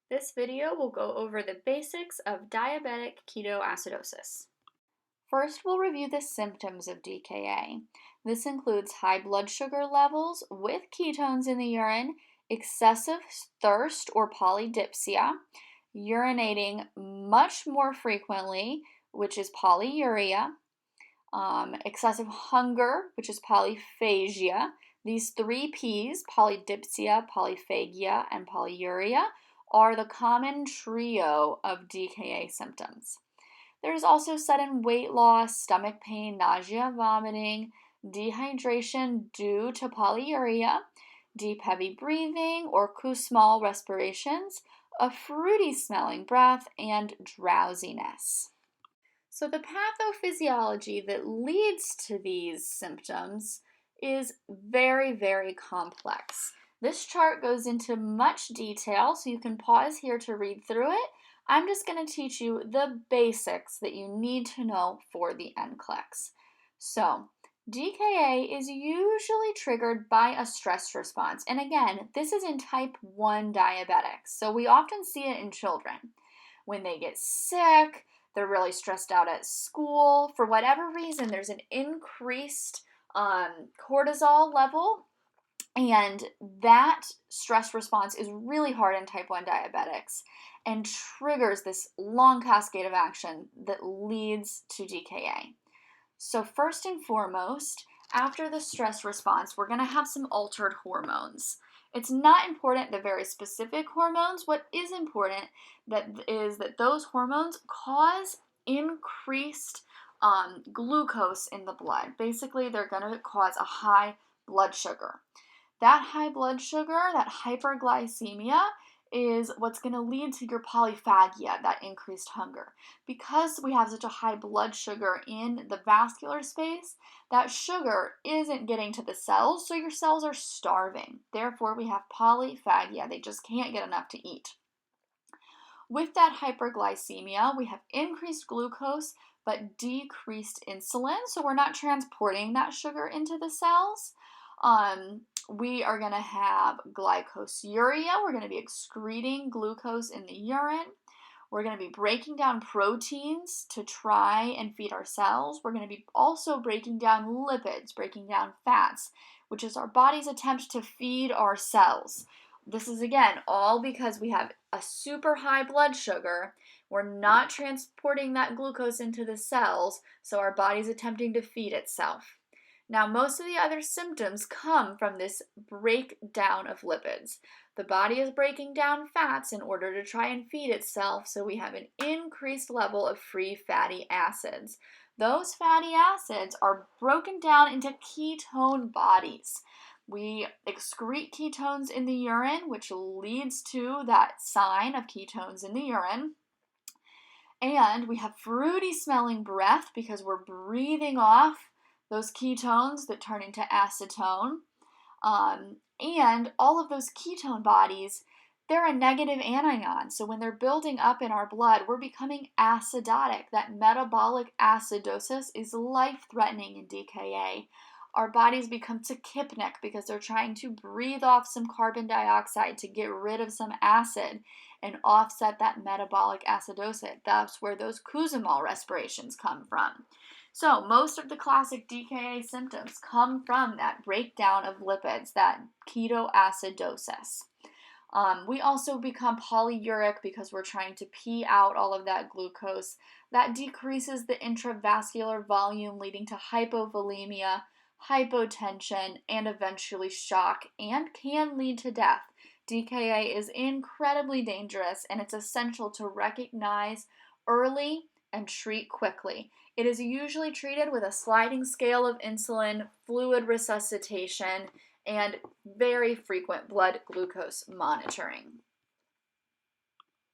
This video will go over the basics of diabetic ketoacidosis. First, we'll review the symptoms of DKA. This includes high blood sugar levels with ketones in the urine, excessive thirst or polydipsia, urinating much more frequently, which is polyuria, excessive hunger, which is polyphagia. These three P's, polydipsia, polyphagia, and polyuria, are the common trio of DKA symptoms. There's also sudden weight loss, stomach pain, nausea, vomiting, dehydration due to polyuria, deep heavy breathing or Kussmaul respirations, a fruity smelling breath, and drowsiness. So the pathophysiology that leads to these symptoms is very, very complex. This chart goes into much detail, so you can pause here to read through it. I'm just going to teach you the basics that you need to know for the NCLEX. So, DKA is usually triggered by a stress response. And again, this is in type 1 diabetics, so we often see it in children. When they get sick, they're really stressed out at school. For whatever reason, there's an increased cortisol level, and that stress response is really hard in type 1 diabetics and triggers this long cascade of action that leads to DKA. So first and foremost, after the stress response, we're going to have some altered hormones. It's not important the very specific hormones. What is important is that those hormones cause increased glucose in the blood. Basically, they're going to cause a high blood sugar. That high blood sugar, that hyperglycemia, is what's going to lead to your polyphagia, that increased hunger. Because we have such a high blood sugar in the vascular space, that sugar isn't getting to the cells, so your cells are starving. Therefore, we have polyphagia. They just can't get enough to eat. With that hyperglycemia, we have increased glucose but decreased insulin, so we're not transporting that sugar into the cells. We are going to have glycosuria. We're going to be excreting glucose in the urine. We're going to be breaking down proteins to try and feed our cells. We're going to be also breaking down lipids, breaking down fats, which is our body's attempt to feed our cells. This is, again, all because we have a super high blood sugar. We're not transporting that glucose into the cells, so our body's attempting to feed itself. Now, most of the other symptoms come from this breakdown of lipids. The body is breaking down fats in order to try and feed itself, so we have an increased level of free fatty acids. Those fatty acids are broken down into ketone bodies. We excrete ketones in the urine, which leads to that sign of ketones in the urine. And we have fruity smelling breath because we're breathing off those ketones that turn into acetone. And all of those ketone bodies, they're a negative anion. So when they're building up in our blood, we're becoming acidotic. That metabolic acidosis is life-threatening in DKA. Our bodies become tachypnic because they're trying to breathe off some carbon dioxide to get rid of some acid and offset that metabolic acidosis. That's where those Kussmaul respirations come from. So most of the classic DKA symptoms come from that breakdown of lipids, that ketoacidosis. We also become polyuric because we're trying to pee out all of that glucose. That decreases the intravascular volume, leading to hypovolemia, hypotension, and eventually shock, and can lead to death. DKA is incredibly dangerous, and it's essential to recognize early and treat quickly. It is usually treated with a sliding scale of insulin, fluid resuscitation, and very frequent blood glucose monitoring.